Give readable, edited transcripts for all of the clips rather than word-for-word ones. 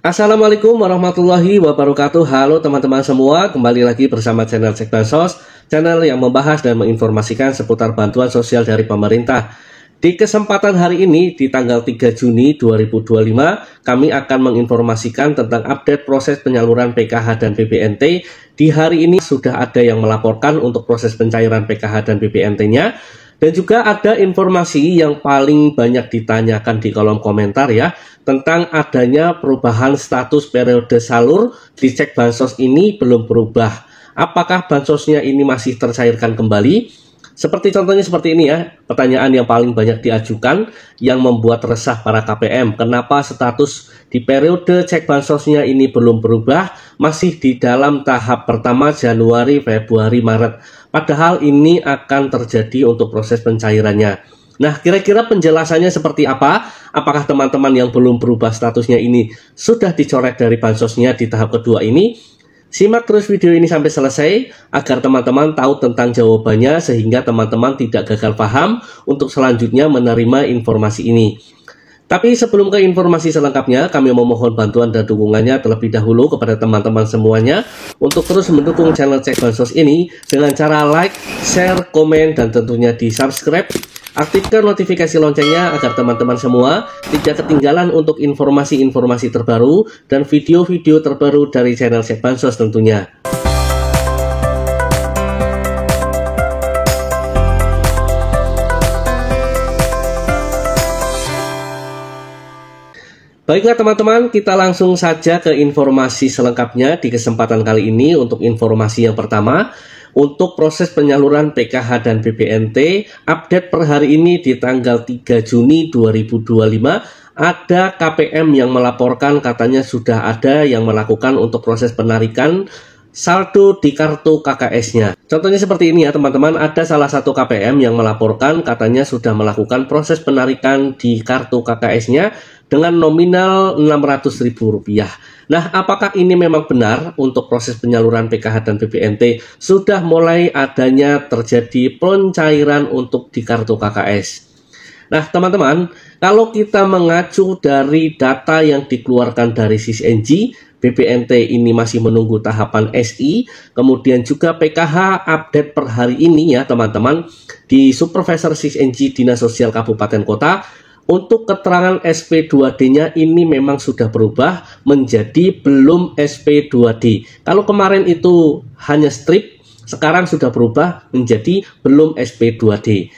Assalamualaikum warahmatullahi wabarakatuh. Halo teman-teman semua, kembali lagi bersama channel Cek Bansos, channel yang membahas dan menginformasikan seputar bantuan sosial dari pemerintah. Di kesempatan hari ini, di tanggal 3 Juni 2025, kami akan menginformasikan tentang update proses penyaluran PKH dan BPNT. Di hari ini sudah ada yang melaporkan untuk proses pencairan PKH dan BPNT-nya. Dan juga ada informasi yang paling banyak ditanyakan di kolom komentar ya, tentang adanya perubahan status periode salur di Cek Bansos ini belum berubah. Apakah bansosnya ini masih tercairkan kembali? Seperti contohnya seperti ini ya, pertanyaan yang paling banyak diajukan yang membuat resah para KPM. Kenapa status di periode Cek Bansosnya ini belum berubah, masih di dalam tahap pertama Januari, Februari, Maret. Padahal ini akan terjadi untuk proses pencairannya. Nah, kira-kira penjelasannya seperti apa? Apakah teman-teman yang belum berubah statusnya ini sudah dicoret dari bansosnya di tahap kedua ini? Simak terus video ini sampai selesai agar teman-teman tahu tentang jawabannya sehingga teman-teman tidak gagal paham untuk selanjutnya menerima informasi ini. Tapi sebelum ke informasi selengkapnya, kami memohon bantuan dan dukungannya terlebih dahulu kepada teman-teman semuanya untuk terus mendukung channel Cek Bansos ini dengan cara like, share, komen, dan tentunya di subscribe. Aktifkan notifikasi loncengnya agar teman-teman semua tidak ketinggalan untuk informasi-informasi terbaru dan video-video terbaru dari channel Cek Bansos tentunya. Baiklah teman-teman, kita langsung saja ke informasi selengkapnya di kesempatan kali ini. Untuk informasi yang pertama, untuk proses penyaluran PKH dan BPNT, update per hari ini di tanggal 3 Juni 2025, ada KPM yang melaporkan katanya sudah ada yang melakukan untuk proses penarikan saldo di kartu KKS-nya. Contohnya seperti ini ya teman-teman, ada salah satu KPM yang melaporkan katanya sudah melakukan proses penarikan di kartu KKS-nya dengan nominal Rp600.000. Nah, apakah ini memang benar untuk proses penyaluran PKH dan BPNT sudah mulai adanya terjadi pencairan untuk di kartu KKS? Nah, teman-teman, kalau kita mengacu dari data yang dikeluarkan dari SISNG, BPNT ini masih menunggu tahapan SI, kemudian juga PKH update per hari ini ya teman-teman, di Supervisor SISNG Dinas Sosial Kabupaten Kota. Untuk keterangan SP2D-nya ini memang sudah berubah menjadi belum SP2D. Kalau kemarin itu hanya strip, sekarang sudah berubah menjadi belum SP2D.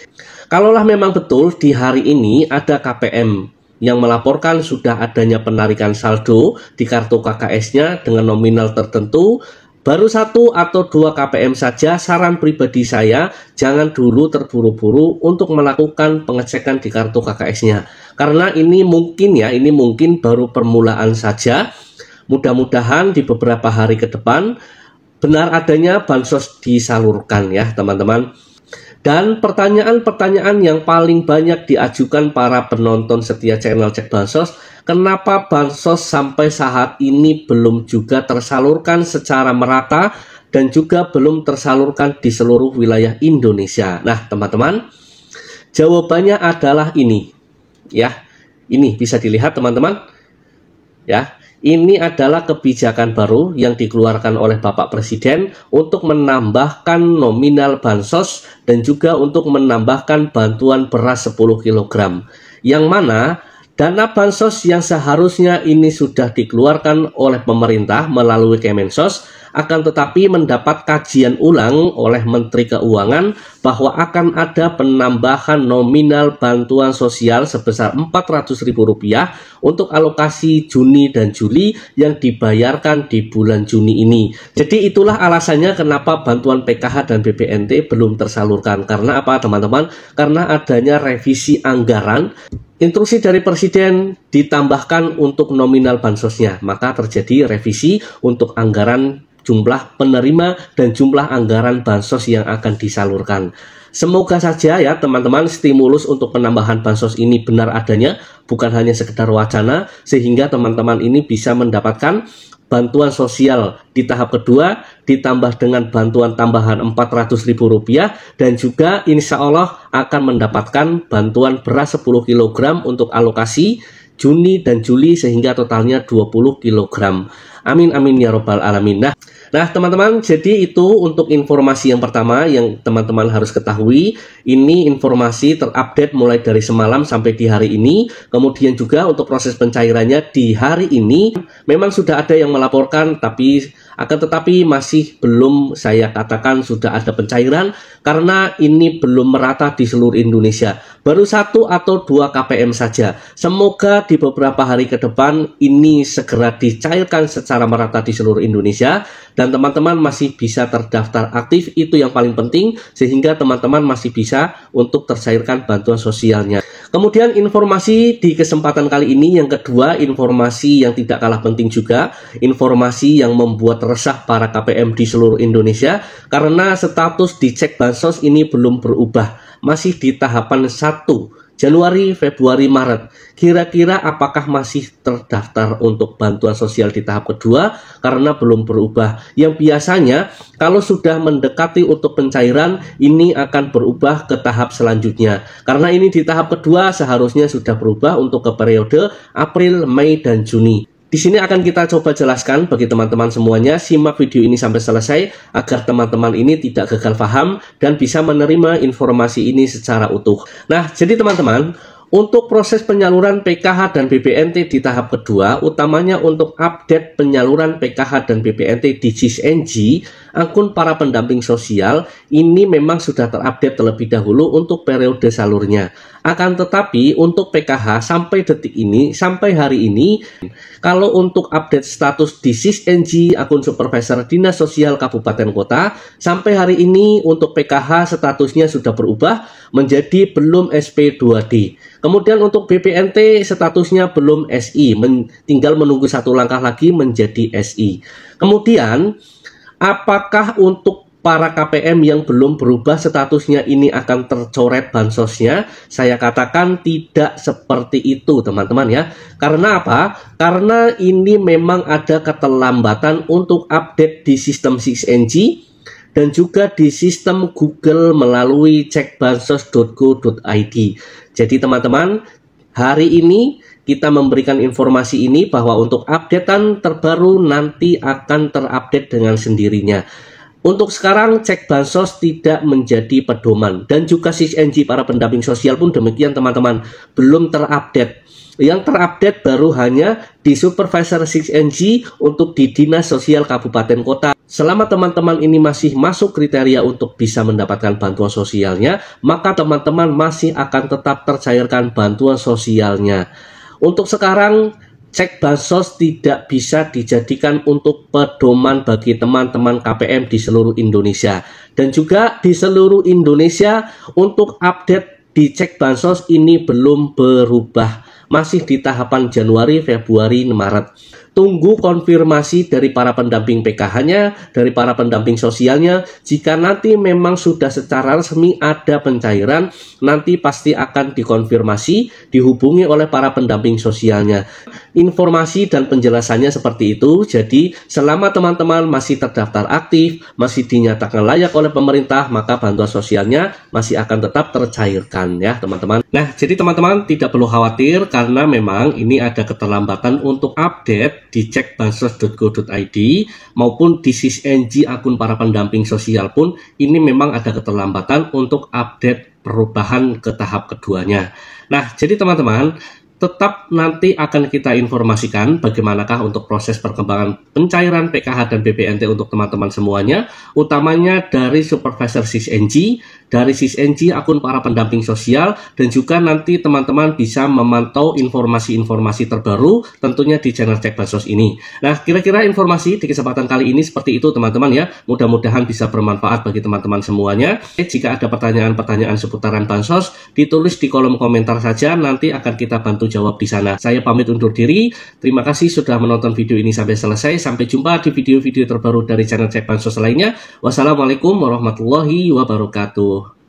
Kalaulah memang betul di hari ini ada KPM yang melaporkan sudah adanya penarikan saldo di kartu KKS-nya dengan nominal tertentu, baru 1 atau 2 KPM saja, saran pribadi saya jangan dulu terburu-buru untuk melakukan pengecekan di kartu KKS-nya. Karena ini mungkin baru permulaan saja. Mudah-mudahan di beberapa hari ke depan benar adanya bansos disalurkan ya teman-teman. Dan pertanyaan-pertanyaan yang paling banyak diajukan para penonton setia channel Cek Bansos, kenapa bansos sampai saat ini belum juga tersalurkan secara merata dan juga belum tersalurkan di seluruh wilayah Indonesia? Nah, teman-teman, jawabannya adalah ini. Ya, ini bisa dilihat teman-teman. Ya, ini adalah kebijakan baru yang dikeluarkan oleh Bapak Presiden untuk menambahkan nominal bansos dan juga untuk menambahkan bantuan beras 10 kg. Yang mana dana bansos yang seharusnya ini sudah dikeluarkan oleh pemerintah melalui Kemensos, akan tetapi mendapat kajian ulang oleh Menteri Keuangan bahwa akan ada penambahan nominal bantuan sosial sebesar Rp400.000 untuk alokasi Juni dan Juli yang dibayarkan di bulan Juni ini. Jadi itulah alasannya kenapa bantuan PKH dan BPNT belum tersalurkan. Karena apa teman-teman? Karena adanya revisi anggaran. Instruksi dari Presiden ditambahkan untuk nominal bansosnya, maka terjadi revisi untuk anggaran jumlah penerima dan jumlah anggaran bansos yang akan disalurkan. Semoga saja ya teman-teman stimulus untuk penambahan bansos ini benar adanya, bukan hanya sekedar wacana, sehingga teman-teman ini bisa mendapatkan bantuan sosial di tahap kedua ditambah dengan bantuan tambahan Rp400.000 dan juga insya Allah akan mendapatkan bantuan beras 10 kg untuk alokasi Juni dan Juli sehingga totalnya 20 kg. Amin amin ya robbal alamin. Nah teman-teman, jadi itu untuk informasi yang pertama yang teman-teman harus ketahui. Ini informasi terupdate mulai dari semalam sampai di hari ini. Kemudian juga untuk proses pencairannya di hari ini memang sudah ada yang melaporkan, tetapi masih belum saya katakan sudah ada pencairan karena ini belum merata di seluruh Indonesia. Baru 1 atau 2 KPM saja. Semoga di beberapa hari ke depan ini segera dicairkan secara merata di seluruh Indonesia dan teman-teman masih bisa terdaftar aktif, itu yang paling penting, sehingga teman-teman masih bisa untuk tercairkan bantuan sosialnya. Kemudian informasi di kesempatan kali ini yang kedua, informasi yang tidak kalah penting juga, informasi yang membuat resah para KPM di seluruh Indonesia karena status di cek bansos ini belum berubah, masih di tahapan 1 Januari, Februari, Maret. Kira-kira apakah masih terdaftar untuk bantuan sosial di tahap kedua karena belum berubah. Yang biasanya kalau sudah mendekati untuk pencairan ini akan berubah ke tahap selanjutnya. Karena ini di tahap kedua seharusnya sudah berubah untuk ke periode April, Mei, dan Juni. Di sini akan kita coba jelaskan bagi teman-teman semuanya. Simak video ini sampai selesai agar teman-teman ini tidak gagal paham dan bisa menerima informasi ini secara utuh. Nah, jadi teman-teman, untuk proses penyaluran PKH dan BPNT di tahap kedua, utamanya untuk update penyaluran PKH dan BPNT di SISNG, akun para pendamping sosial, ini memang sudah terupdate terlebih dahulu untuk periode salurnya. Akan tetapi untuk PKH sampai detik ini, sampai hari ini, kalau untuk update status di SISNG, akun Supervisor Dinas Sosial Kabupaten Kota, sampai hari ini untuk PKH statusnya sudah berubah menjadi belum SP2D. Kemudian untuk BPNT statusnya belum SI, tinggal menunggu 1 langkah lagi menjadi SI. Kemudian apakah untuk para KPM yang belum berubah statusnya ini akan tercoret bansosnya? Saya katakan tidak seperti itu teman-teman ya. Karena apa? Karena ini memang ada keterlambatan untuk update di sistem SISNG dan juga di sistem Google melalui cekbansos.go.id. Jadi teman-teman, hari ini kita memberikan informasi ini bahwa untuk updatean terbaru nanti akan terupdate dengan sendirinya. Untuk sekarang cek bansos tidak menjadi pedoman dan juga SISNG para pendamping sosial pun demikian teman-teman, belum terupdate. Yang terupdate baru hanya di Supervisor SISNG untuk di Dinas Sosial Kabupaten Kota. Selama teman-teman ini masih masuk kriteria untuk bisa mendapatkan bantuan sosialnya, maka teman-teman masih akan tetap tercairkan bantuan sosialnya. Untuk sekarang, cek bansos tidak bisa dijadikan untuk pedoman bagi teman-teman KPM di seluruh Indonesia. Dan juga di seluruh Indonesia untuk update di cek bansos ini belum berubah. Masih di tahapan Januari, Februari, Maret. Tunggu konfirmasi dari para pendamping PKH-nya, dari para pendamping sosialnya. Jika nanti memang sudah secara resmi ada pencairan, nanti pasti akan dikonfirmasi, dihubungi oleh para pendamping sosialnya. Informasi dan penjelasannya seperti itu. Jadi selama teman-teman masih terdaftar aktif, masih dinyatakan layak oleh pemerintah, maka bantuan sosialnya masih akan tetap tercairkan ya teman-teman. Nah, jadi teman-teman tidak perlu khawatir karena memang ini ada keterlambatan untuk update di cekbansos.go.id maupun di SISNG akun para pendamping sosial pun ini memang ada keterlambatan untuk update perubahan ke tahap keduanya. Nah, jadi teman-teman, tetap nanti akan kita informasikan bagaimanakah untuk proses perkembangan pencairan PKH dan BPNT untuk teman-teman semuanya, utamanya dari Supervisor SISNG, dari SISNG akun para pendamping sosial, dan juga nanti teman-teman bisa memantau informasi-informasi terbaru tentunya di channel Cek Bansos ini. Nah, kira-kira informasi di kesempatan kali ini seperti itu teman-teman ya, mudah-mudahan bisa bermanfaat bagi teman-teman semuanya. Jika ada pertanyaan-pertanyaan seputaran Bansos, ditulis di kolom komentar saja, nanti akan kita bantu jawab di sana. Saya pamit undur diri. Terima kasih sudah menonton video ini sampai selesai. Sampai jumpa di video-video terbaru dari channel Cek Bansos lainnya. Wassalamualaikum warahmatullahi wabarakatuh.